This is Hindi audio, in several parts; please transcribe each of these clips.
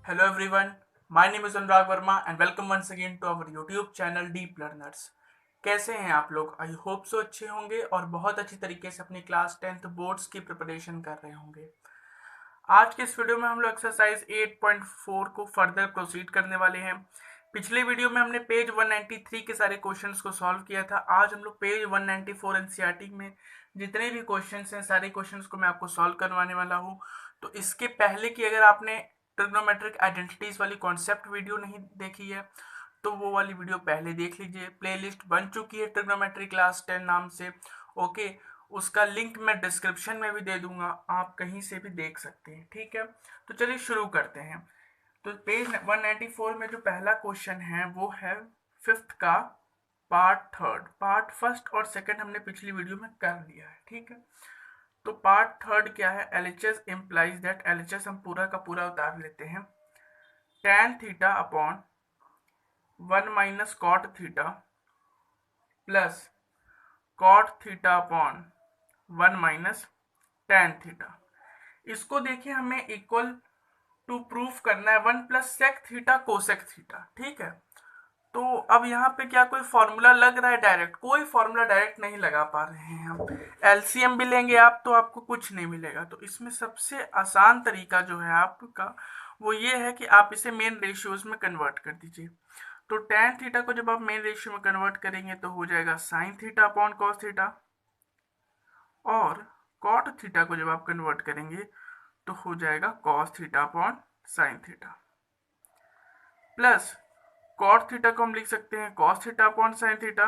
Hello everyone, my name is Anurag Verma and welcome once again to our YouTube channel Deep Learners। कैसे हैं आप लोग? आई होप सो अच्छे होंगे और बहुत अच्छी तरीके से अपनी क्लास 10th बोर्ड्स की प्रिपरेशन कर रहे होंगे। आज के इस वीडियो में हम लोग एक्सरसाइज 8.4 को फर्दर प्रोसीड करने वाले हैं। पिछले वीडियो में हमने पेज 193 के सारे क्वेश्चंस को सॉल्व किया था। आज हम लोग पेज 194 एनसीईआरटी में जितने भी क्वेश्चंस हैं सारे क्वेश्चंस को मैं आपको सॉल्व करवाने वाला हूँ। तो इसके पहले की अगर आपने ट्रिग्नोमेट्रिक आइडेंटिटीज वाली कॉन्सेप्ट वीडियो नहीं देखी है तो वो वाली वीडियो पहले देख लीजिए। प्लेलिस्ट बन चुकी है ट्रिग्नोमेट्री क्लास 10 नाम से। ओके, उसका लिंक मैं डिस्क्रिप्शन में भी दे दूंगा, आप कहीं से भी देख सकते हैं। ठीक है, तो चलिए शुरू करते हैं। तो पेज 194 में जो पहला क्वेश्चन है वो है फिफ्थ का पार्ट थर्ड। पार्ट फर्स्ट और सेकंड हमने पिछली वीडियो में कर लिया है। ठीक है, तो पार्ट थर्ड क्या है? एलएचएस इम्प्लाइज दैट, एलएचएस हम पूरा का पूरा उतार लेते हैं। tan theta upon 1 minus cot theta plus cot theta upon 1 minus tan theta. इसको देखिए हमें इक्वल टू प्रूफ करना है 1 plus sec theta cosec theta. ठीक है, तो अब यहाँ पे क्या कोई फॉर्मूला लग रहा है डायरेक्ट? कोई फॉर्मूला डायरेक्ट नहीं लगा पा रहे हैं हम। एलसीएम भी लेंगे आप तो आपको कुछ नहीं मिलेगा। तो इसमें सबसे आसान तरीका जो है आपका वो ये है कि आप इसे मेन रेशियोज में कन्वर्ट कर दीजिए। तो tan थीटा को जब आप मेन रेशियो में कन्वर्ट करेंगे तो हो जाएगा sine theta upon cos theta, और कॉट थीटा को जब आप कन्वर्ट करेंगे तो हो जाएगा cos theta upon sine theta, plus cot theta को हम लिख सकते हैं cos theta upon sine theta,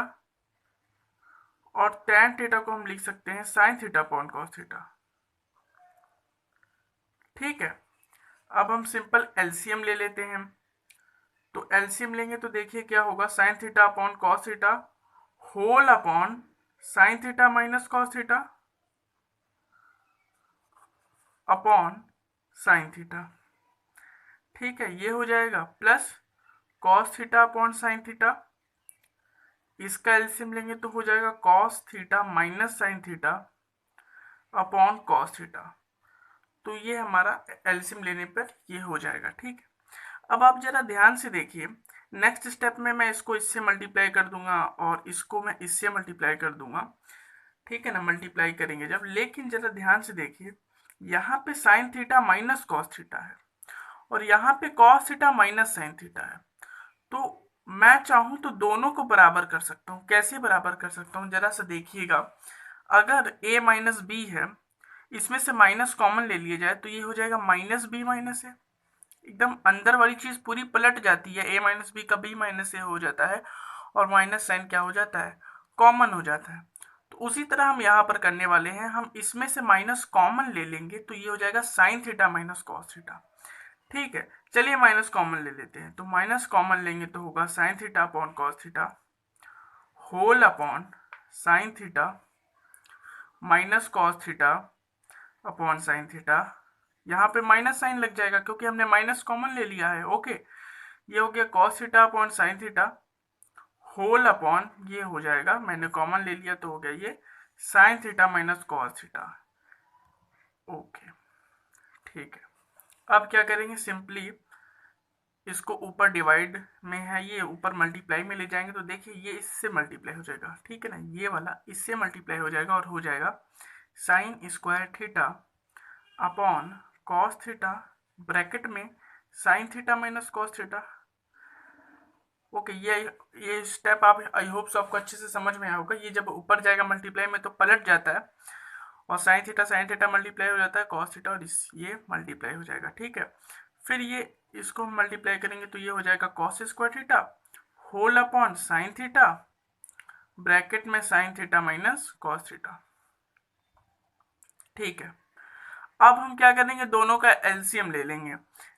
और tan थीटा को हम लिख सकते हैं sine theta upon cos theta. ठीक है, अब हम सिंपल एलसीएम ले लेते हैं। तो एलसीएम लेंगे तो देखिए क्या होगा, sine theta upon cos theta whole upon sine theta minus cos theta upon sine theta. ठीक है, ये हो जाएगा plus cos theta upon sine theta. इसका एलसीएम लेंगे तो हो जाएगा cos theta minus sine theta upon cos theta. तो ये हमारा एलसीएम लेने पर ये हो जाएगा। ठीक है, अब आप जरा ध्यान से देखिए, नेक्स्ट स्टेप में मैं इसको इससे मल्टीप्लाई कर दूंगा और इसको मैं इससे मल्टीप्लाई कर दूंगा। ठीक है ना, मल्टीप्लाई करेंगे जब, लेकिन जरा ध्यान से देखिए, यहाँ पे sign theta minus cos theta है और यहाँ पे cos theta minus sine theta है। तो मैं चाहूँ तो दोनों को बराबर कर सकता हूँ। कैसे बराबर कर सकता हूँ जरा सा देखिएगा। अगर a माइनस बी है, इसमें से माइनस कॉमन ले लिया जाए तो ये हो जाएगा माइनस बी माइनस ए। एकदम अंदर वाली चीज पूरी पलट जाती है, a माइनस बी का b माइनस ए हो जाता है और माइनस साइन क्या हो जाता है, कॉमन हो जाता है। तो उसी तरह हम यहाँ पर करने वाले हैं, हम इसमें से माइनस कॉमन ले लेंगे तो ये हो जाएगा sine theta minus cos theta. ठीक है, चलिए माइनस कॉमन ले लेते हैं। तो माइनस कॉमन लेंगे तो होगा sine theta upon cos theta whole upon sine theta minus cos theta upon sine theta. यहाँ पे माइनस साइन लग जाएगा क्योंकि हमने माइनस कॉमन ले लिया है। ओके, ये हो गया cos theta upon sine theta whole upon, ये हो जाएगा, मैंने कॉमन ले लिया तो हो गया ये sign theta minus cos theta. Okay, ठीक है, अब क्या करेंगे, सिंपली इसको ऊपर डिवाइड में है, ये ऊपर मल्टीप्लाई में ले जाएंगे तो देखिए ये इससे मल्टीप्लाई हो जाएगा। ठीक है ना, ये वाला इससे मल्टीप्लाई हो जाएगा और हो जाएगा sine square theta upon cos theta bracket में sine theta minus cos theta. Okay, ये स्टेप आप, आई होप सो आपको अच्छे से समझ में आया होगा। ये जब ऊपर जाएगा मल्टीप्लाई में तो पलट जाता है और साइन थीटा मल्टीप्लाई हो जाता है कॉस थीटा और ये मल्टीप्लाई हो जाएगा। ठीक है, फिर ये इसको मल्टीप्लाई करेंगे तो ये हो जाएगा cos square theta whole upon sine theta bracket में sine theta minus cos theta. ठीक है, अब हम क्या करेंगे, दोनों का एलसीएम ले लेंगे।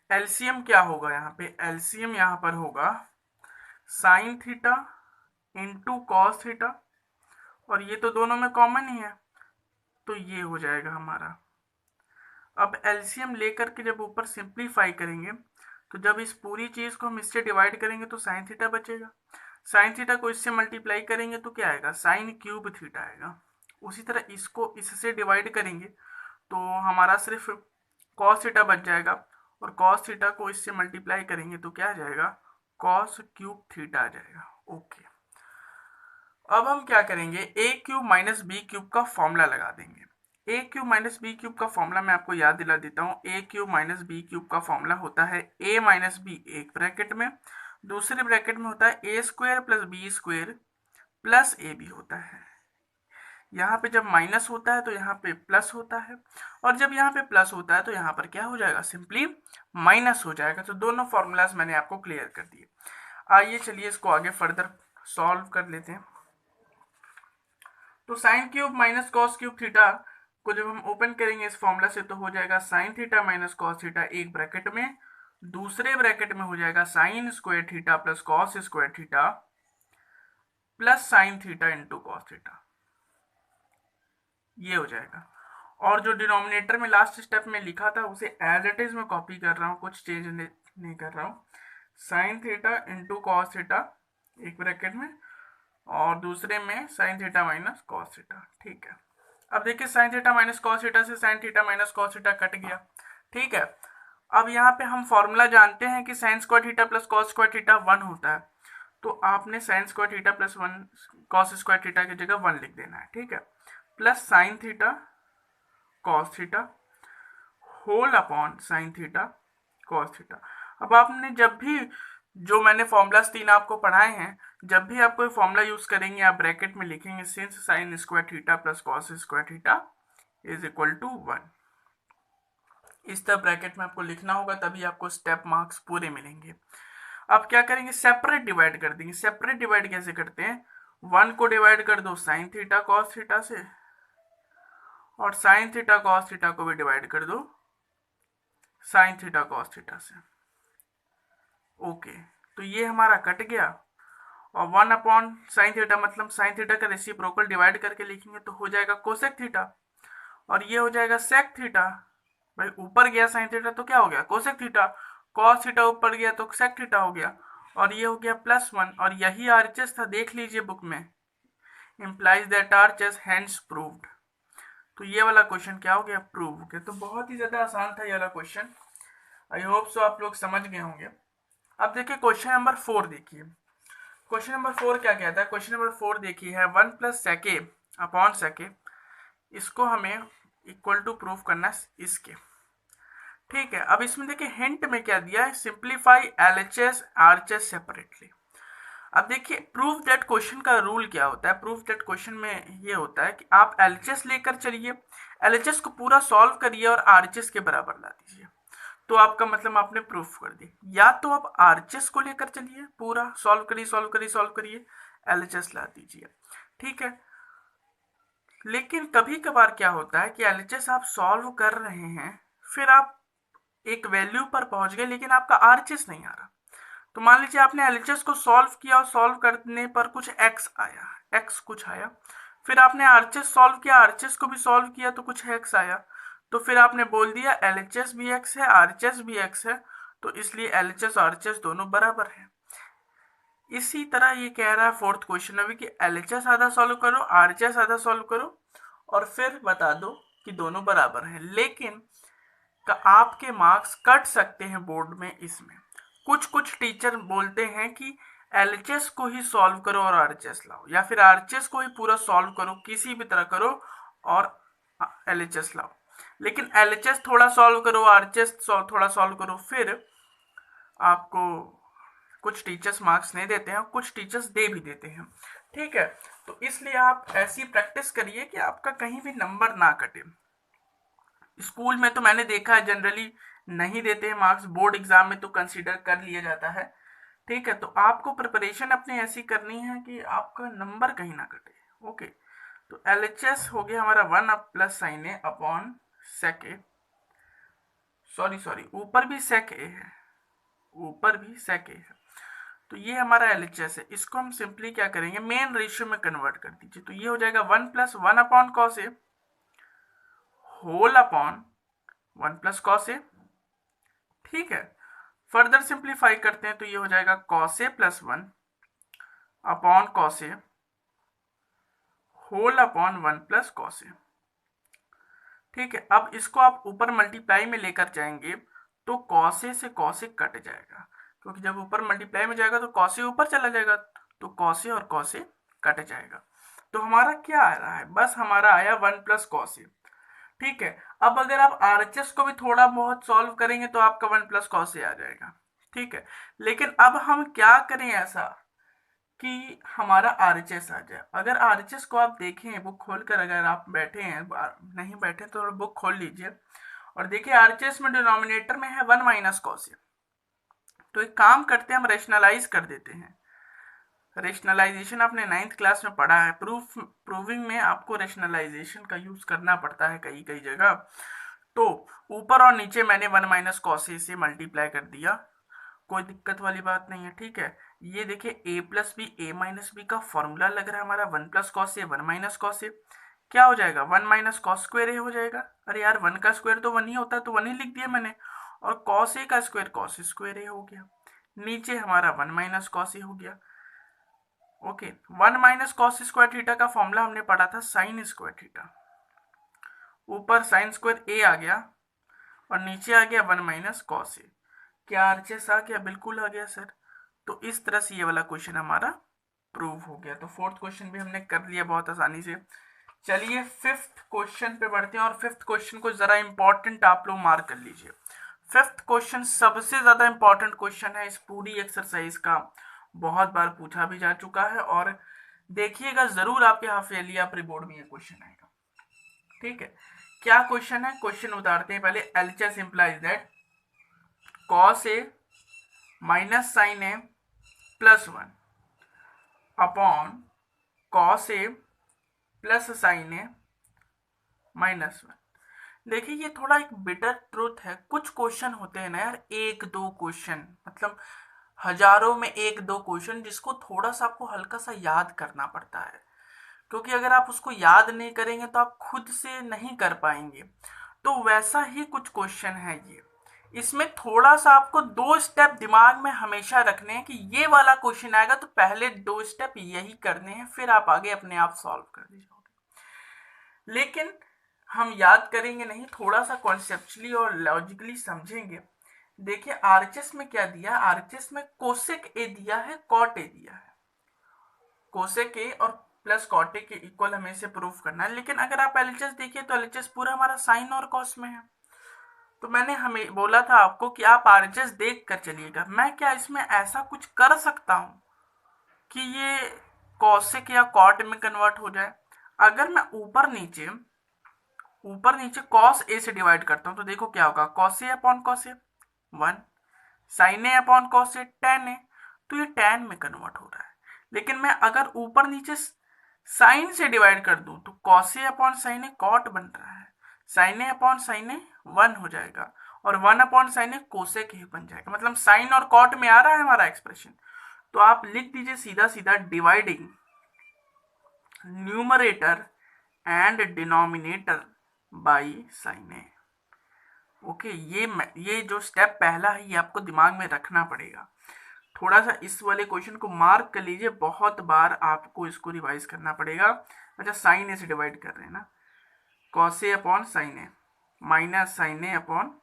एलसीएम क्या होगा यहाँ पे, एलसीएम यहाँ पर होगा sine theta into cos theta, और ये तो दोनों में कॉमन ही है तो ये हो जाएगा हमारा। अब एलसीएम लेकर के जब ऊपर सिंप्लीफाई करेंगे तो जब इस पूरी चीज को हम इससे डिवाइड करेंगे तो साइन थीटा बचेगा। साइन थीटा को इससे मल्टीप्लाई करेंगे तो क्या आएगा, साइन क्यूब थीटा आएगा। उसी तरह इसको इससे डिवाइड करेंगे तो हमारा सिर्फ कॉस थीटा बच जाएगा और कॉस थीटा को इससे मल्टीप्लाई करेंगे तो क्या आ जाएगा, कॉस क्यूब थीटा आ जाएगा। ओके, अब हम क्या करेंगे, A cube minus B cube का फॉर्मूला लगा देंगे। A cube minus B cube का फॉर्मूला मैं आपको याद दिला देता हूँ। A cube minus B cube का फॉर्मूला होता है ए माइनस बी एक ब्रैकेट में, दूसरे ब्रैकेट में होता है A square plus B square plus A B होता है। यहाँ पे जब माइनस होता है तो यहाँ पे प्लस होता है, और जब यहाँ पे प्लस होता है तो यहाँ पर क्या हो जाएगा, सिंपली माइनस हो जाएगा। तो दोनों फॉर्मूलाज मैंने आपको क्लियर कर दिए। आइए चलिए इसको आगे फर्दर सॉल्व कर लेते हैं। तो sine cube minus cos cube theta को जब हम ओपन करेंगे इस फॉर्मूला से तो हो जाएगा sine theta minus cos theta एक ब्रैकेट में, दूसरे ब्रैकेट में हो जाएगा sine square theta plus cos square theta plus sine theta into cos theta, ये हो जाएगा। और जो डिनोमिनेटर में लास्ट स्टेप में लिखा था उसे एज इट इज में कॉपी कर रहा हूँ, कुछ चेंज नहीं कर रहा हूँ। Sine theta into cos theta एक ब्रैकेट में और दूसरे में sine theta minus cos theta. ठीक है, अब देखिए sine theta minus cos theta से sine theta minus cos theta cut गया। ठीक है, अब यहाँ पे हम फॉर्मूला जानते हैं कि sine square theta plus cos square theta 1 होता है, तो आपने sine square theta plus 1 cos square theta की जगह 1 लिख देना है। ठीक है, plus sine theta cos theta whole upon sine theta cos theta. अब आपने जब भी जो मैंने फॉर्मूलाज 3 आपको पढ़ाए हैं, जब भी आप कोई फॉर्मूला यूज करेंगे आप ब्रैकेट में लिखेंगे since sine square theta plus cos square theta is equal to 1। इस तरह ब्रैकेट में आपको लिखना होगा, तभी आपको स्टेप मार्क्स पूरे मिलेंगे। अब क्या करेंगे, सेपरेट डिवाइड कर देंगे। सेपरेट डिवाइड कैसे करते हैं, 1 को डिवाइड कर दो साइन थीटा कॉस थीटा से और साइन थीटा कॉस थीटा को भी डिवाइड कर दो साइन थीटा कॉस थीटा से। ओके, तो ये हमारा कट गया और 1 अपॉन साइन थीटा मतलब साइन थीटा का रेसिप्रोकल डिवाइड करके लिखेंगे तो हो जाएगा कोसेक थीटा और ये हो जाएगा सेक थीटा। भाई ऊपर गया साइन थीटा तो क्या हो गया, कोसेक थीटा, कॉस थीटा ऊपर गया तो सेक थीटा हो गया और ये हो गया +1। और यही आरएचएस था, देख लीजिए बुक में, implies that RHS hence proved. तो ये वाला क्वेश्चन क्या हो गया, प्रूव हो गया। तो बहुत ही ज्यादा आसान था ये वाला क्वेश्चन, आई होप सो आप लोग समझ गए होंगे। अब देखिए क्वेश्चन नंबर 4 देखिए। क्वेश्चन नंबर 4 क्या कहता है, क्वेश्चन नंबर 4 देखिए है 1 प्लस सेके अपॉन सेके, इसको हमें इक्वल टू प्रूफ करना है इसके। ठीक है, अब इसमें देखिए हिंट में क्या दिया है, सिंप्लीफाई एलएचएस आरएचएस सेपरेटली। अब देखिए प्रूफ दैट क्वेश्चन का रूल क्या होता है, प्रूफ दैट क्वेश्चन में ये होता है कि आप एलएचएस लेकर चलिए, एलएचएस को पूरा सॉल्व करिए और आरएचएस के बराबर ला दीजिए, तो आपका मतलब आपने प्रूफ कर दिया। या तो आप आरएचएस को लेकर चलिए, पूरा सॉल्व करिए एलएचएस ला दीजिए। ठीक है, लेकिन कभी कभार क्या होता है कि एलएचएस आप सॉल्व कर रहे हैं, फिर आप एक वैल्यू पर पहुंच गए लेकिन आपका आरएचएस नहीं आ रहा। तो मान लीजिए आपने एलएचएस को सॉल्व किया और सॉल्व करने पर कुछ एक्स आया, एक्स कुछ आया, फिर आपने आरएचएस सॉल्व किया, आरएचएस को भी सॉल्व किया तो कुछ एक्स आया, तो फिर आपने बोल दिया एलएचएस भी एक्स है आरएचएस भी एक्स है, तो इसलिए एलएचएस और आरएचएस दोनों बराबर है। इसी तरह ये कह रहा है फोर्थ क्वेश्चन में भी कि एलएचएस आधा सॉल्व करो आरएचएस आधा सॉल्व करो और फिर बता दो कि दोनों बराबर हैं। लेकिन आपके मार्क्स कट सकते हैं बोर्ड में इसमें। कुछ टीचर बोलते हैं कि एलएचएस को ही सॉल्व करो और आरएचएस लाओ, या फिर आरएचएस को ही पूरा सॉल्व करो किसी भी तरह करो और एलएचएस लाओ, लेकिन एलएचएस थोड़ा सॉल्व करो आरएचएस थोड़ा सॉल्व करो, फिर आपको कुछ टीचर्स मार्क्स नहीं देते हैं और कुछ टीचर्स दे भी देते हैं। ठीक है, तो इसलिए आप ऐसी प्रैक्टिस करिए कि आपका कहीं भी नंबर ना कटे। स्कूल में तो मैंने देखा है जनरली नहीं देते हैं मार्क्स, बोर्ड एग्जाम में तो कंसीडर कर लिया जाता है। ठीक है, तो आपको प्रिपरेशन अपनी ऐसी करनी है कि आपका नंबर कहीं ना कटे। ओके, तो एलएचएस हो गया हमारा 1 up plus sine A upon sec A, sorry ऊपर भी सेक ए है, ऊपर भी सेक ए है, तो ये हमारा एलएचएस है। इसको हम सिंपली क्या करेंगे, मेन रेशियो में कन्वर्ट कर दीजिए, तो ये हो जाएगा 1 plus 1 upon cos A whole upon 1 plus cos A. ठीक है, फर्दर सिंप्लीफाई करते हैं तो ये हो जाएगा cos A plus 1 upon cos A whole upon 1 plus cos A. ठीक है, अब इसको आप ऊपर मल्टीप्लाई में लेकर जाएंगे तो कॉस ए से कॉस ए कट जाएगा, क्योंकि जब ऊपर मल्टीप्लाई में जाएगा तो कॉस ए ऊपर चला जाएगा, तो कॉस ए और कॉस ए कट जाएगा। तो हमारा क्या आ रहा है, बस हमारा आया 1 प्लस कॉस ए। ठीक है, अब अगर आप आरएचएस को भी थोड़ा बहुत सॉल्व करेंगे तो आपका 1 प्लस कॉस ए आ जाएगा। ठीक है, लेकिन अब हम क्या करें ऐसा कि हमारा आरएचएस आ जाए। अगर आरएचएस को आप देखें बुक खोलकर, अगर आप बैठे हैं, नहीं बैठे तो बुक खोल लीजिए और देखिए आरएचएस में डिनोमिनेटर में है 1 माइनस कॉस ए। तो एक काम करते हैं, हम रेशनलाइज कर देते हैं। रेशनलाइजेशन आपने 9th क्लास में पढ़ा है, प्रूविंग में आपको रेशनलाइजेशन का यूज करना पड़ता है कई कई जगह। तो ऊपर और नीचे मैंने 1 माइनस कॉस ए से मल्टीप्लाई कर दिया, कोई दिक्कत वाली बात नहीं है। ठीक है, ये देखिए ए प्लस बी ए माइनस बी का फॉर्मूला लग रहा है हमारा 1 plus cos A 1 minus cos ए। क्या हो जाएगा, 1 माइनस कॉस स्क्वायर ए हो जाएगा। अरे यार 1 का स्क्वायर तो 1 ही होता है, तो 1 ही लिख दिया मैंने। और कॉस ए का स्क्वायर कॉस स्क्वायर ए हो गया, नीचे हमारा 1 माइनस कॉस ए हो गया। Okay, 1 minus cos square theta का फॉर्मूला हमने पढ़ा था साइन स्क्वायर थीटा। ऊपर साइन स्क्वायर ए आ गया और नीचे आ गया 1 माइनस कॉस ए। क्या आरएचएस आ गया, बिल्कुल आ गया सर। तो इस तरह से ये वाला क्वेश्चन हमारा प्रूव हो गया। तो फोर्थ क्वेश्चन भी हमने कर लिया बहुत आसानी से। चलिए फिफ्थ क्वेश्चन पे बढ़ते हैं, और फिफ्थ क्वेश्चन को जरा इंपॉर्टेंट आप लोग मार्क कर लीजिए। फिफ्थ क्वेश्चन सबसे ज्यादा इंपॉर्टेंट क्वेश्चन है इस पूरी एक्सरसाइज का, बहुत बार पूछा भी जा चुका है, और देखिएगा जरूर आपके हाफ ईयरली या प्री बोर्ड में ये क्वेश्चन आएगा। ठीक है, क्या क्वेश्चन है, क्वेश्चन उतारते हैं पहले। LHS implies that cos A minus sine A plus 1 upon cos A plus sine A minus 1। देखिए ये थोड़ा एक बिटर ट्रूथ है, कुछ क्वेश्चन होते हैं ना यार, एक दो क्वेश्चन, मतलब हजारों में एक दो क्वेश्चन जिसको थोड़ा सा आपको हल्का सा याद करना पड़ता है, क्योंकि अगर आप उसको याद नहीं करेंगे तो आप खुद से नहीं कर पाएंगे। तो वैसा ही कुछ क्वेश्चन है ये। इसमें थोड़ा सा आपको 2 स्टेप दिमाग में हमेशा रखने हैं कि ये वाला क्वेश्चन आएगा तो पहले 2 स्टेप यही करने हैं, फिर आप आगे अपने आप सॉल्व कर दीजिए। लेकिन हम याद करेंगे नहीं, थोड़ा सा कॉन्सेप्चुअली और लॉजिकली समझेंगे। देखिए आरएचएस में क्या दिया, आरएचएस में कोसेक ए दिया है, कॉट ए दिया है। कोसेक ए और प्लस कॉट ए के इक्वल हमें इसे प्रूफ करना है। लेकिन अगर आप एलएचएस देखिए तो एलएचएस पूरा हमारा साइन और कॉस में है। तो मैंने हमें बोला था आपको कि आप आरएचएस देख कर चलिएगा। मैं क्या इसमें ऐसा कुछ कर सकता हूं कि ये कॉसेक या कॉट में कन्वर्ट हो जाए? अगर मैं ऊपर नीचे कॉस ए से डिवाइड करता हूं तो देखो क्या होगा, cos A upon cos A 1, sign A upon cos A ten ए, तो ये टेन में कन्वर्ट हो रहा है। लेकिन मैं अगर ऊपर नीचे साइन से डिवाइड कर दूं तो cos A upon sine A cot बन रहा है, साइन ए अपॉन साइन ए 1 हो जाएगा, और 1 अपॉन साइन ए कोसेक ए बन जाएगा। मतलब साइन और कॉट में आ रहा है हमारा एक्सप्रेशन। तो आप लिख दीजिए सीधा सीधा, dividing numerator and denominator by sine A. Okay, ये जो स्टेप पहला है ये आपको दिमाग में रखना पड़ेगा। थोड़ा सा इस वाले क्वेश्चन को मार्क कर लीजिए, बहुत बार आपको इसको रिवाइज करना पड़ेगा। अच्छा, साइन ए से डिवाइड कर रहे हैं ना, cos A upon sine A minus sine A upon,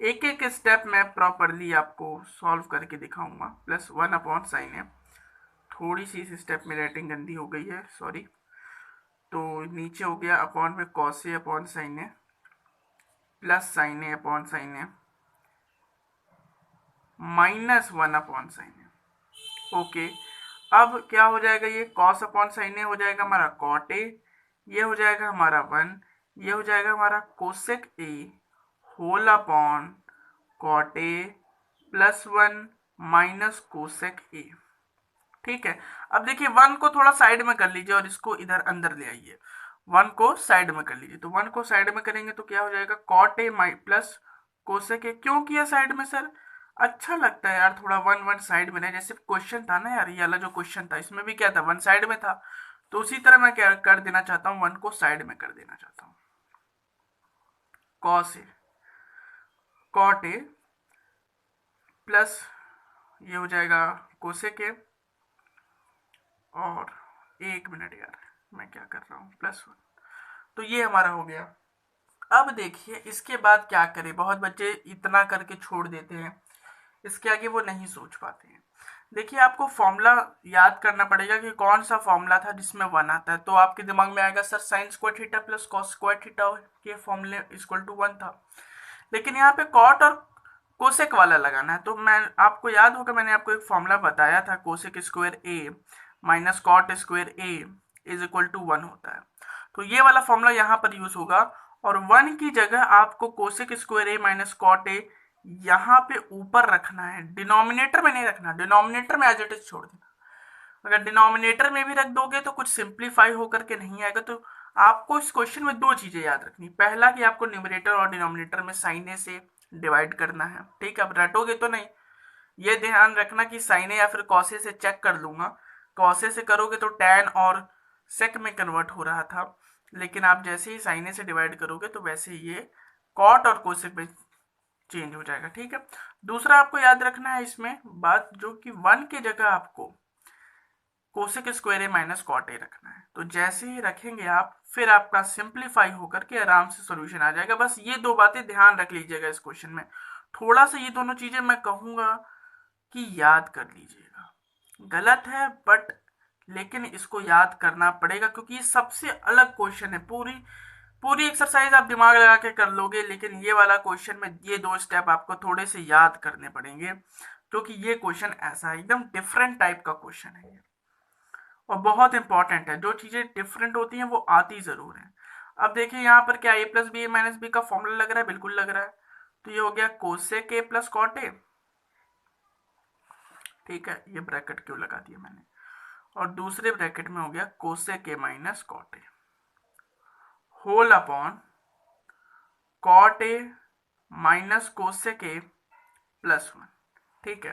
एक एक स्टेप मैं प्रॉपरली आपको सॉल्व करके दिखाऊंगा, प्लस 1 अपॉन साइन ए। थोड़ी सी इस स्टेप में राइटिंग गंदी हो गई है, सॉरी। तो नीचे हो गया अपॉन में cos A upon sine A plus sine A upon sine A minus 1 upon sine A. Okay, अब क्या हो जाएगा, ये कॉस अपॉन साइन ए हो जाएगा हमारा कॉट ए, ये हो जाएगा हमारा 1, ये हो जाएगा हमारा cosec A whole upon cot A plus 1 minus cosec A. ठीक है, अब देखिए 1 को थोड़ा साइड में कर लीजिए और इसको इधर अंदर ले आइए। 1 को साइड में कर लीजिए, तो 1 को साइड में करेंगे तो क्या हो जाएगा, cot A plus cosec A. क्यों किया साइड में सर, अच्छा लगता है यार थोड़ा 1 साइड में रहे। जैसे क्वेश्चन था ना यार, ये वाला जो क्वेश्चन था इसमें भी क्या था, 1 साइड में था, तो उसी तरह मैं क्या कर देना चाहता हूँ, 1 को साइड में कर देना चाहता हूँ। Cos A cot A plus ये हो जाएगा कोसेक ए, और 1 मिनट यार मैं क्या कर रहा हूँ, प्लस 1, तो ये हमारा हो गया। अब देखिए इसके बाद क्या करें, बहुत बच्चे इतना करके छोड़ देते हैं, इसके आगे वो नहीं सोच पाते हैं। देखिए आपको फॉर्मूला याद करना पड़ेगा कि कौन सा फॉर्मूला था जिसमें 1 आता है, तो आपके दिमाग में आएगा sir sign square theta plus cos square theta के फॉर्मूले इक्वल टू 1 था, लेकिन यहाँ पे कॉट और कोसेक वाला लगाना है। तो मैं आपको याद होगा मैंने आपको एक फॉर्मूला बताया था, cosec square A minus cot square A is equal to 1 होता है। तो ये वाला फॉर्मूला यहाँ पर यूज होगा, और 1 की जगह आपको cosec square A minus cot A यहाँ पे ऊपर रखना है, डिनोमिनेटर में नहीं रखना, डिनोमिनेटर में एज इट इज छोड़ देना। अगर डिनोमिनेटर में भी रख दोगे तो कुछ सिंप्लीफाई होकर के नहीं आएगा। तो आपको इस क्वेश्चन में दो चीजें याद रखनी, पहला कि आपको न्यूमरेटर और डिनोमिनेटर में साइन ए से डिवाइड करना है, ठीक है। अब रटोगे तो नहीं, ये ध्यान रखना कि साइन ए या फिर कॉसे से चेक कर लूंगा, कॉसे से करोगे तो टैन और सेक में कन्वर्ट हो रहा था, लेकिन आप जैसे ही साइन ए से डिवाइड करोगे तो वैसे ही ये कॉट और कोसेक में चेंज हो जाएगा, ठीक है। दूसरा आपको याद रखना है इसमें बात, जो कि 1 की जगह आपको cosec square A minus cot A रखना है। तो जैसे ही रखेंगे आप, फिर आपका सिंप्लीफाई होकर के आराम से सॉल्यूशन आ जाएगा। बस ये दो बातें ध्यान रख लीजिएगा इस क्वेश्चन में, थोड़ा सा ये दोनों चीजें मैं कहूंगा कि याद कर लीजिएगा, गलत है बट लेकिन इसको याद करना पड़ेगा, क्योंकि ये सबसे अलग क्वेश्चन है। पूरी पूरी एक्सरसाइज आप दिमाग लगा के कर लोगे, लेकिन ये वाला क्वेश्चन में ये दो स्टेप आपको थोड़े से याद करने पड़ेंगे, क्योंकि ये क्वेश्चन ऐसा है, एकदम डिफरेंट टाइप का क्वेश्चन है ये, और बहुत इंपॉर्टेंट है। जो चीजें डिफरेंट होती हैं वो आती जरूर है। अब देखिए यहाँ पर क्या ए प्लस बी ए माइनस बी का फॉर्मूला लग रहा है, बिल्कुल लग रहा है। तो ये हो गया cosec A plus cot A, ठीक है, ये ब्रैकेट क्यों लगा दिया मैंने, और दूसरे ब्रैकेट में हो गया cosec A minus cot A whole upon cot A minus cosec A plus 1, ठीक है।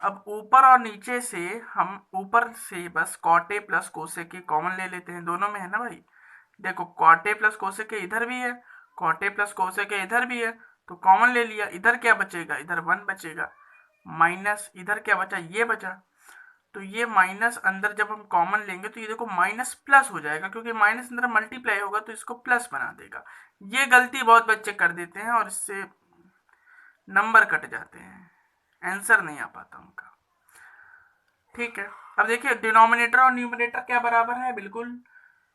अब ऊपर और नीचे से हम ऊपर से बस cot A plus cosec A common ले लेते हैं, दोनों में है ना भाई। देखो cot A plus cosec A इधर भी है, cot A plus cosec A इधर भी है, तो कॉमन ले लिया। इधर क्या बचेगा, इधर 1 बचेगा, माइनस इधर क्या बचा, ये बचा। तो ये माइनस अंदर जब हम कॉमन लेंगे तो ये देखो माइनस प्लस हो जाएगा, क्योंकि माइनस अंदर मल्टीप्लाई होगा तो इसको प्लस बना देगा। ये गलती बहुत बच्चे कर देते हैं और इससे नंबर कट जाते हैं, आंसर नहीं आ पाता उनका, ठीक है। अब देखिए डिनोमिनेटर और न्यूमरेटर क्या बराबर है, बिल्कुल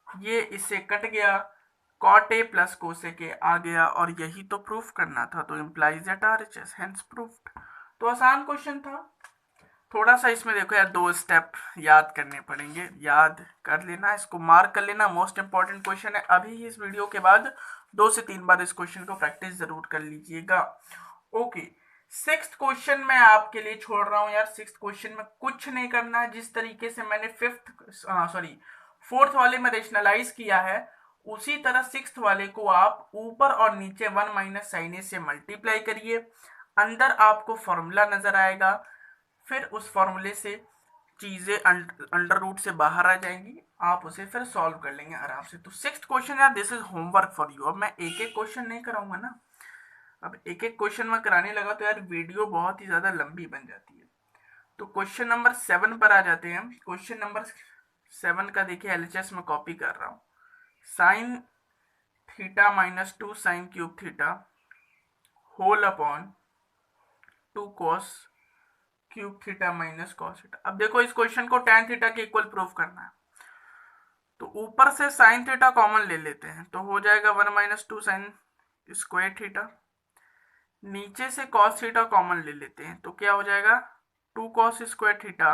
ये इससे कट गया, cot A plus cosec A आ गया, और यही तो प्रूफ करना था, तो implies that RHS hence proved. तो आसान क्वेश्चन था, थोड़ा सा इसमें देखो यार दो स्टेप याद करने पड़ेंगे, याद कर लेना, इसको मार्क कर लेना, मोस्ट इंपॉर्टेंट क्वेश्चन है। अभी इस वीडियो के बाद 2 से 3 बार इस क्वेश्चन को प्रैक्टिस जरूर कर लीजिएगा। ओके, 6th क्वेश्चन मैं आपके लिए छोड़ रहा हूं यार। 6th क्वेश्चन में कुछ नहीं करना है, जिस तरीके से मैंने 4th वाले में रेशनलाइज किया है, उसी तरह 6th वाले को आप ऊपर और नीचे 1 माइनस साइन ए से मल्टीप्लाई करिए, अंदर आपको फॉर्मूला नजर आएगा, फिर उस फॉर्मूले से चीजें अंडर रूट से बाहर आ जाएंगी, आप उसे फिर सॉल्व कर लेंगे आराम से। तो 6th क्वेश्चन यार this is homework for you. अब मैं एक एक क्वेश्चन नहीं कराऊंगा ना, अब एक एक क्वेश्चन में कराने लगा तो यार वीडियो बहुत ही ज्यादा लंबी बन जाती है। तो क्वेश्चन नंबर 7 पर आ जाते हैं हम। क्वेश्चन नंबर 7 का देखिए एलएचएस में कॉपी कर रहा हूं, sine theta minus 2 sine cube theta whole upon 2 cos cube theta minus cos theta. अब देखो इस क्वेश्चन को tan थीटा के इक्वल प्रूफ करना है, तो ऊपर से साइन थीटा कॉमन ले लेते हैं, तो हो जाएगा 1 माइनस 2 साइन स्क्वायर थीटा। नीचे से कॉस थीटा कॉमन ले लेते हैं, तो क्या हो जाएगा 2 कॉस स्क्वायर थीटा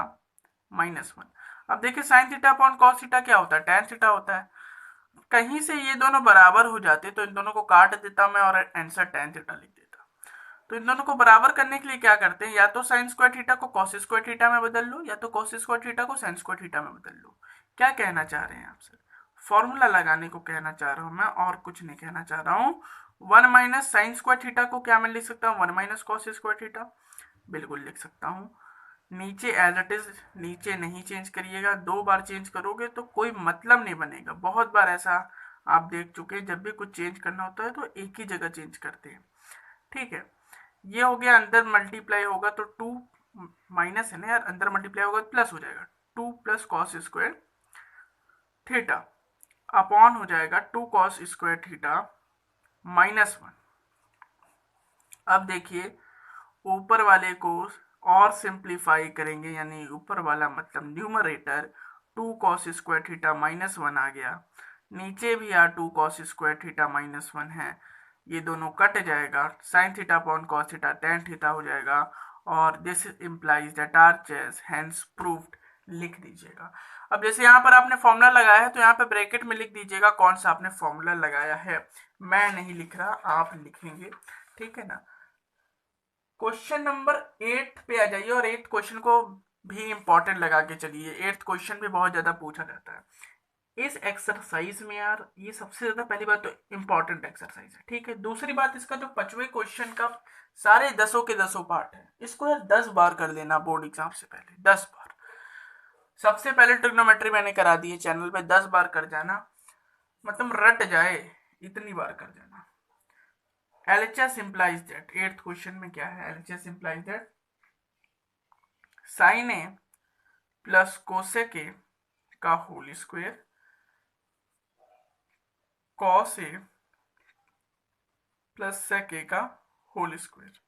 माइनस 1। अब देखिए sine theta upon cos theta क्या होता है, tan थीटा होता है। कहीं से ये दोनों बराबर हो जाते तो इन दोनों को काट देता मैं और आंसर tan थीटा लिख देता। तो इन दोनों को बराबर करने के लिए क्या करते हैं, या तो साइन स्क्वायर थीटा को कॉस स्क्वायर थीटा में बदल लो, या तो कॉस स्क्वायर थीटा को साइन स्क्वायर थीटा में बदल लो। क्या कहना चाह रहे हैं आप सर, फॉर्मूला लगाने को कहना चाह रहा हूं मैं, और कुछ नहीं कहना चाह रहा हूं। 1 माइनस साइन स्क्वायर थीटा को क्या मैं लिख सकता हूँ, 1 माइनस कॉस स्क्वायर थीटा, बिल्कुल लिख सकता हूँ। नीचे एज इट इज, नीचे नहीं चेंज करिएगा, 2 बार चेंज करोगे तो कोई मतलब नहीं बनेगा। बहुत बार ऐसा आप देख चुके हैं, जब भी कुछ चेंज करना होता है तो एक ही जगह चेंज करते हैं, ठीक है। ये हो गया, अंदर मल्टीप्लाई होगा तो 2 माइनस है ना यार, अंदर मल्टीप्लाई होगा तो प्लस हो जाएगा, 2 plus cos square theta upon हो जाएगा 2 कॉस स्क्वायर थीटा -1। अब देखिए ऊपर वाले को और सिंप्लीफाई करेंगे, यानी ऊपर वाला मतलब न्यूमरेटर 2 कॉस स्क्वायर थीटा -1 आ गया, नीचे भी यार 2 कॉस स्क्वायर थीटा -1 है, ये दोनों कट जाएगा, sine theta upon cos theta tan theta हो जाएगा, और this implies that RHS hence proved लिख दीजिएगा। अब जैसे यहाँ पर आपने फॉर्मूला लगाया है तो यहाँ पे ब्रैकेट में लिख दीजिएगा कौन सा आपने फॉर्मूला लगाया है, मैं नहीं लिख रहा, आप लिखेंगे, ठीक है ना। क्वेश्चन नंबर 8 पे आ जाइए, और 8 क्वेश्चन को भी इंपॉर्टेंट लगा के चलिए, 8th क्वेश्चन भी बहुत ज्यादा पूछा जाता है इस एक्सरसाइज में यार, ये सबसे ज्यादा पहली बात तो इंपॉर्टेंट एक्सरसाइज है, ठीक है। दूसरी बात, इसका जो 5वें क्वेश्चन का सारे 10 के 10 पार्ट है, इसको यार 10 बार कर लेना बोर्ड एग्जाम से पहले, 10 बार। सबसे पहले ट्रिग्नोमेट्री मैंने करा दी है चैनल पे, 10 बार कर जाना, मतलब रट जाए इतनी बार कर जाना। LHS implies that, 8th question में क्या है, LHS implies that sin A plus cosec A का whole square cos A plus sec A का होल स्क्वायर।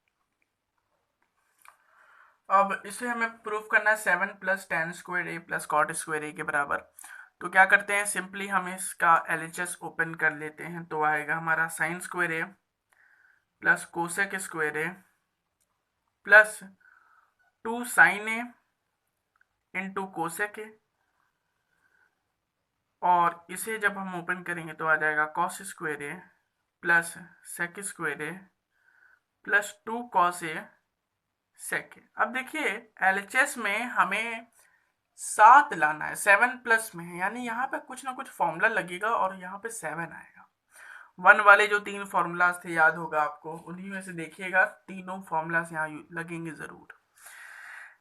अब इसे हमें प्रूफ करना है 7 plus tan square A plus cot square A के बराबर। तो क्या करते हैं, सिंपली हम इसका LHS ओपन कर लेते हैं, तो आएगा हमारा sine square A plus cosec square A plus 2 sine A into cosec A, और इसे जब हम ओपन करेंगे तो आ जाएगा cos square A plus sec square A plus 2 cos A sec A। अब देखिए LHS में हमें 7 लाना है, 7 प्लस में है, यानी यहाँ पे कुछ ना कुछ फॉर्मूला लगेगा और यहाँ पे 7 आएगा। 1 वाले जो 3 फॉर्मूलाज थे याद होगा आपको, उन्हीं में से देखिएगा तीनों फॉर्मूलाज यहाँ लगेंगे जरूर।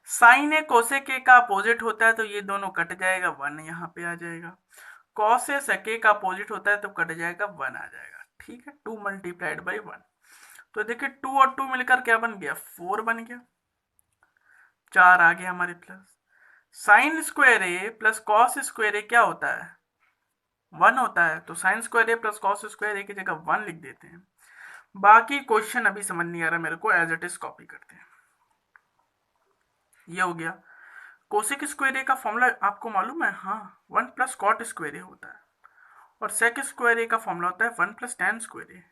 साइन ए कोसेक ए का अपोजिट होता है तो ये दोनों कट जाएगा, 1 यहाँ पे आ जाएगा। कॉस ए सेक ए का अपोजिट होता है तो कट जाएगा, 1 आ जाएगा, ठीक है। 2 मल्टीप्लाइड बाई 1, तो देखिए 2 और 2 मिलकर क्या बन गया, 4 बन गया, 4 आ गया हमारे प्लस। साइन स्क्वायर ए प्लस कॉस स्क्वायर ए क्या होता है, 1 होता है, तो साइन स्क्वायर ए प्लस कॉस स्क्वायर ए की जगह 1 लिख देते हैं। बाकी क्वेश्चन अभी समझ नहीं आ रहा मेरे को, एज इट इज कॉपी करते हैं। ये हो गया। कोसेक स्क्वायर ए का फॉर्मूला आपको मालूम है, हाँ 1 प्लस कॉट स्क्वायर ए होता है, और सेक स्क्वायर ए का फॉर्मूला होता है 1 प्लस tan स्क्वायर ए।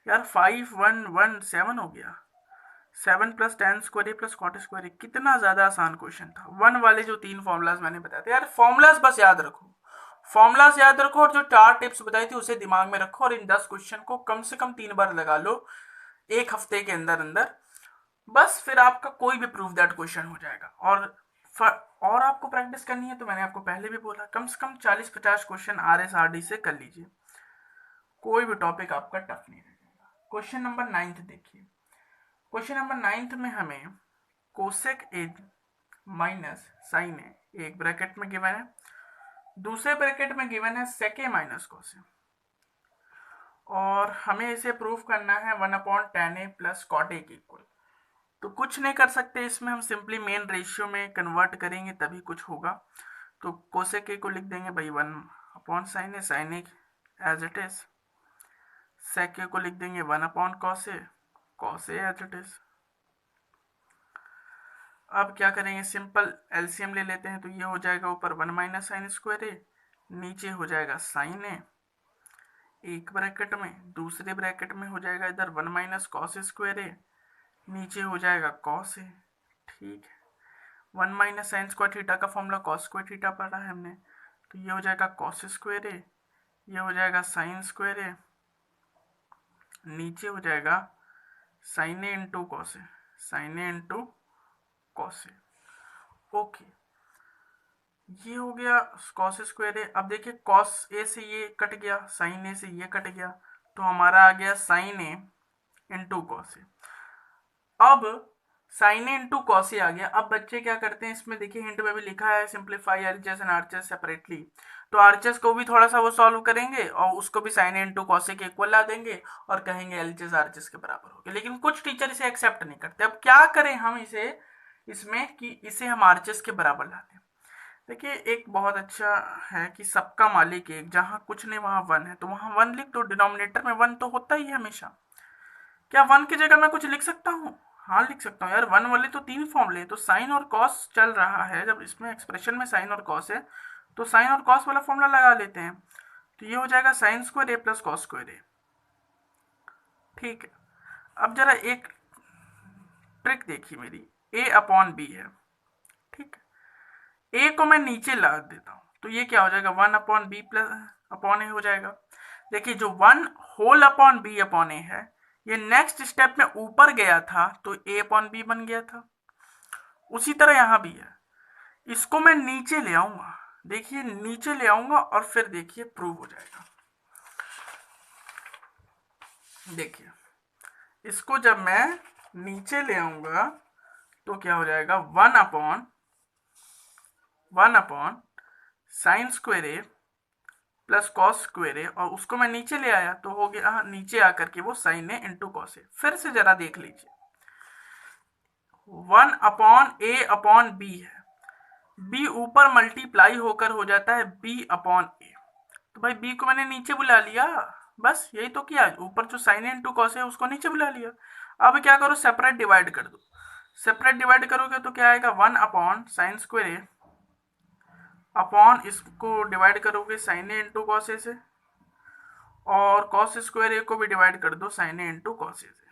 यार 5 1 1 7 हो गया, 7 प्लस tan स्क्वायर ए प्लस कॉट स्क्वायर ए, कितना ज्यादा आसान क्वेश्चन था। 1 वाले जो 3 फॉर्मूलाज मैंने बताए थे, यार फॉर्मूलाज बस याद रखो, फॉर्मूलाज याद रखो, और जो 4 टिप्स बताई थी उसे दिमाग में रखो, और इन 10 क्वेश्चन को कम से कम 3 बार लगा लो एक हफ्ते के अंदर अंदर, बस फिर आपका कोई भी प्रूफ दैट क्वेश्चन हो जाएगा। और आपको प्रैक्टिस करनी है तो मैंने आपको पहले भी बोला, कम से कम 40-50 क्वेश्चन RSRD से कर लीजिए, कोई भी टॉपिक आपका टफ नहीं रहेगा। क्वेश्चन नंबर 9 देखिए, क्वेश्चन नंबर 9 में हमें कोसेक ए माइनस साइन ए एक ब्रैकेट में गिवन है, दूसरे ब्रैकेट में गिवन है सेक ए माइनस कॉस ए, और हमें इसे प्रूफ करना है 1/tan A प्लस कॉट ए के इक्वल। तो कुछ नहीं कर सकते इसमें, हम सिंपली मेन रेशियो में कन्वर्ट करेंगे तभी कुछ होगा। तो कोसेक ए को लिख देंगे भाई 1/sin A, sin A as it is, sec A को लिख देंगे 1/cos A, cos A as it is. अब क्या करेंगे, सिंपल एलसीएम ले लेते हैं, तो ये हो जाएगा ऊपर 1 माइनस साइन स्क्वायर ए, नीचे हो जाएगा साइन ए एक ब्रैकेट में, दूसरे ब्रैकेट में हो जाएगा इधर 1 माइनस कॉस स्क्वायर ए, नीचे हो जाएगा कॉस ए, ठीक है। 1 माइनस साइन स्क्वायर थीटा का फॉर्मूला कॉस स्क्वायर थीटा पढ़ा है हमने, तो ये हो जाएगा कॉस स्क्वायर ए, ये हो जाएगा साइन स्क्वायर ए, नीचे हो जाएगा sign A into cos A, sine A into cos A, okay. ये हो गया कॉस स्क्वायर ए। अब देखिए कॉस ए से ये कट गया, साइन ए से ये कट गया, तो हमारा आ गया sign A into cos A. अब sign A into cos A आ गया। अब बच्चे क्या करते हैं, इसमें देखिए हिंट में भी लिखा है simplify LHS and RHS separately, तो आरएचएस को भी थोड़ा सा वो सॉल्व करेंगे और उसको भी sign A into cos A के इक्वल ला देंगे और कहेंगे एलएचएस आरएचएस के बराबर हो गया। लेकिन कुछ टीचर इसे एक्सेप्ट नहीं करते। अब क्या करें हम इसे, इसमें कि इसे हम आरएचएस के बराबर ला दें। देखिए एक बहुत अच्छा है कि सबका मालिक एक, जहाँ कुछ नहीं वहाँ वन है, तो वहाँ वन लिख दो, डिनोमिनेटर में वन तो होता ही है हमेशा। क्या वन की जगह मैं कुछ लिख सकता हूँ? हाँ लिख सकता हूँ यार, वन वाले तो तीन फॉर्मूले, तो साइन और कॉस चल रहा है, जब इसमें एक्सप्रेशन में साइन और कॉस है तो साइन और कॉस वाला फॉर्मूला लगा लेते हैं, तो ये हो जाएगा साइन स्क्वायर ए प्लस कॉस स्क्वायर ए। ठीक है, अब जरा एक ट्रिक देखिए मेरी, ए अपॉन बी है, ठीक है, ए को मैं नीचे ला देता हूँ तो ये क्या हो जाएगा, one upon B plus upon A हो जाएगा। देखिए जो one whole upon B upon A है, ये नेक्स्ट स्टेप में ऊपर गया था तो ए अपॉन बी बन गया था, उसी तरह यहाँ भी है, इसको मैं नीचे ले आऊंगा, देखिए नीचे ले आऊंगा और फिर देखिए प्रूव हो जाएगा। देखिए इसको जब मैं नीचे ले आऊंगा तो क्या हो जाएगा, वन अपॉन साइन स्क्वायर ए प्लस कॉस स्क्वायर ए, और उसको मैं नीचे ले आया तो हो गया नीचे आकर के वो sign A into cos A. फिर से जरा देख लीजिए, वन अपॉन ए अपॉन बी है, बी ऊपर मल्टीप्लाई होकर हो जाता है बी अपॉन ए, तो भाई बी को मैंने नीचे बुला लिया, बस यही तो किया, ऊपर जो साइन ए इंटू कॉस है उसको नीचे बुला लिया। अब क्या करो, सेपरेट डिवाइड कर दो, सेपरेट डिवाइड करोगे तो क्या आएगा, one upon sine square A upon इसको डिवाइड करोगे sign A into cos A से, और कॉस स्क्वायर ए को भी डिवाइड कर दो sign A into cos A से,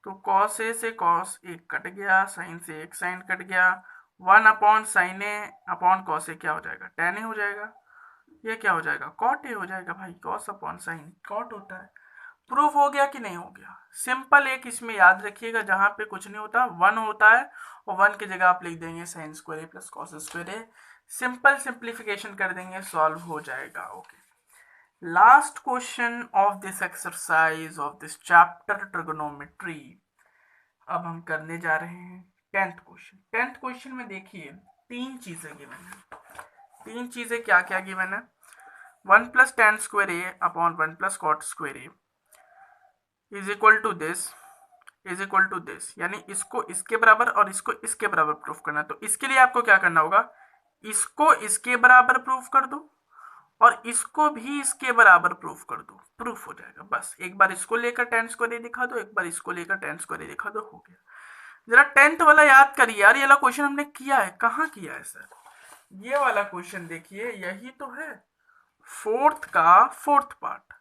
तो कॉस ए से कॉस एक कट गया, साइन से एक साइन कट गया, one upon sine A upon cos ए क्या हो जाएगा, टेन ए हो जाएगा, ये क्या हो जाएगा, कॉट ए हो जाएगा, भाई कॉस अपॉन साइन कॉट होता है। प्रूफ हो गया कि नहीं हो गया? सिंपल एक इसमें याद रखिएगा, जहां पे कुछ नहीं होता वन होता है, और वन की जगह आप लिख देंगे साइन स्क्वायर ए प्लस कॉस स्क्वायर ए, सिंपल सिंप्लीफिकेशन कर देंगे, सॉल्व हो जाएगा। Okay, last question of this exercise of this chapter trigonometry, अब हम करने जा रहे हैं 10th क्वेश्चन। 10th क्वेश्चन में देखिए तीन चीजें गिवन है, तीन चीजें क्या क्या गिवन है, one plus tan square A upon one plus cot square A is equal to this, is equal to this, यानी इसको इसके बराबर और इसको इसके बराबर प्रूफ करना। तो इसके लिए आपको क्या करना होगा, इसको इसके बराबर प्रूफ कर दो और इसको भी इसके बराबर प्रूफ कर दो, प्रूफ हो जाएगा। बस एक बार इसको लेकर टेन स्क्वायर दिखा दो, एक बार इसको लेकर टेन स्क्वायर दिखा दो, हो गया। जरा 10th वाला याद करिए यार, ये वाला क्वेश्चन हमने किया है, कहाँ किया है सर, ये वाला क्वेश्चन देखिए, यही तो है, फोर्थ का फोर्थ पार्ट,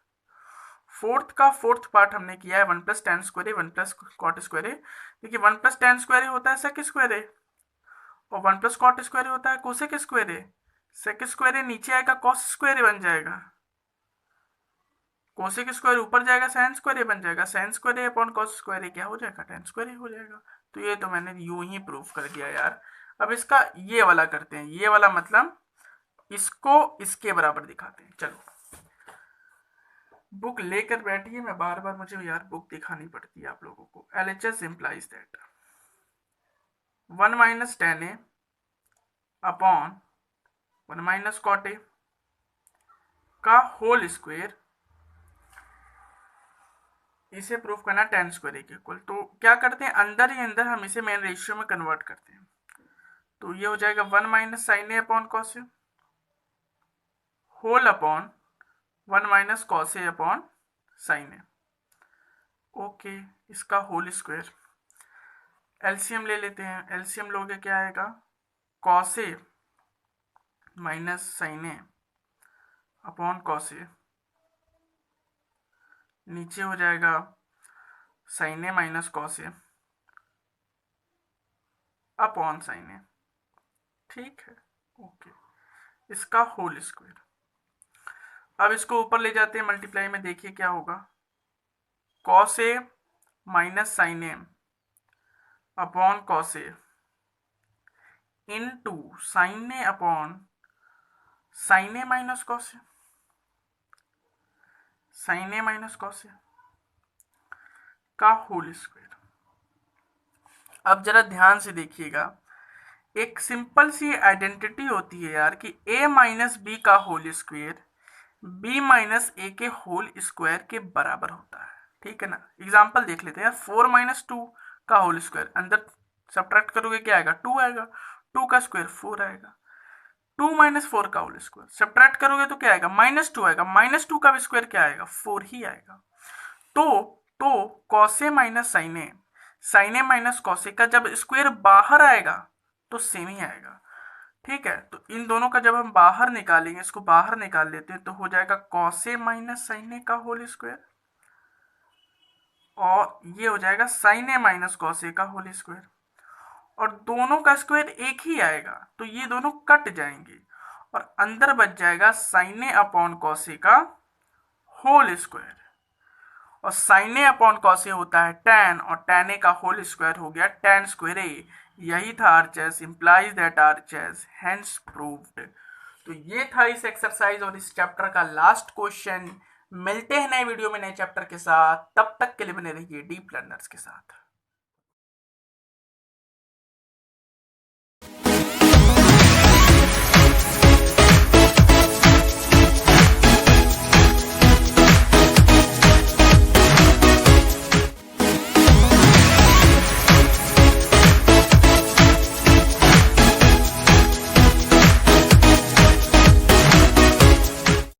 फोर्थ का फोर्थ पार्ट हमने किया है, वन प्लस टेन स्क्वायर ए वन प्लस कॉट स्क्वायर ए। देखिए वन प्लस टेन स्क्वायर ए होता है सेक स्क्वायर ए, और वन प्लस कॉट स्क्वायर ए होता है कोसेक स्क्वायर ए, सेक स्क्वायर ए नीचे आएगा कॉस स्क्वायर ए बन जाएगा, कोसेक स्क्वायर ऊपर जाएगा साइन स्क्वायर ए बन जाएगा, sine square A upon cos square ए क्या हो जाएगा, टेन स्क्वायर ए हो जाएगा। तो ये तो मैंने यूं ही प्रूफ कर दिया यार। अब इसका ये वाला करते हैं, ये वाला मतलब इसको इसके बराबर दिखाते हैं। चलो बुक लेकर बैठिए, मैं बार बार मुझे यार बुक दिखानी पड़ती है आप लोगों को। LHS implies that 1 minus tan a upon 1 minus cot a का होल स्क्वायर, इसे प्रूफ करना tan स्क्वायर के इक्वल। तो क्या करते हैं, अंदर ही अंदर हम इसे मेन रेशियो में कन्वर्ट करते हैं, तो ये हो जाएगा 1 minus sine A upon cos A whole upon 1 minus cos A upon sine A. Okay, इसका होल स्क्वायर, एलसीएम ले लेते हैं, एलसीएम लोगे क्या आएगा, cos A minus sine A upon cos ए, नीचे हो जाएगा sign A minus cos A upon sine ए, ठीक है। ओके, इसका होल स्क्वायर, अब इसको ऊपर ले जाते हैं मल्टीप्लाई में, देखिए क्या होगा, cos A minus sine A upon cos A into sine A upon sine A minus cos A, sine A minus cos A का होल स्क्वायर। अब जरा ध्यान से देखिएगा, एक सिंपल सी आइडेंटिटी होती है यार कि a माइनस बी का होल स्क्वायर b माइनस ए के होल स्क्वायर के बराबर होता है, ठीक है ना। एग्जांपल देख लेते हैं यार, 4 माइनस टू का होल स्क्वायर, अंदर सब्ट्रैक्ट करोगे क्या आएगा, 2 आएगा, 2 का स्क्वायर 4 आएगा, 2 माइनस 4 का होल स्क्वायर, सब्ट्रैक्ट करोगे तो क्या आएगा, -2 आएगा, -2 का भी स्क्वायर क्या आएगा, 4 ही आएगा। तो कॉसे माइनस साइने, साइने माइनस कॉसे का जब स्क्वायर बाहर आएगा तो सेम ही आएगा। ठीक है, तो इन दोनों का जब हम बाहर निकालेंगे, इसको बाहर निकाल लेते हैं तो हो जाएगा कॉसे माइनस साइने का होल स्क्वायर, और ये हो जाएगा साइने माइनस कॉसे का होल स्क्वायर, और दोनों का स्क्वायर एक ही आएगा तो ये दोनों कट जाएंगे और अंदर बच जाएगा साइने अपॉन कॉसे का होल स्क्वायर, और साइने अपॉन कॉसे होता है tan, और tan a का होल स्क्वायर हो गया tan स्क्वायर a। यही था RHS, implies that RHS hence proved. तो ये था इस एक्सरसाइज और इस चैप्टर का लास्ट क्वेश्चन। मिलते हैं नए वीडियो में नए चैप्टर के साथ, तब तक के लिए बने रहिए डीप लर्नर्स के साथ।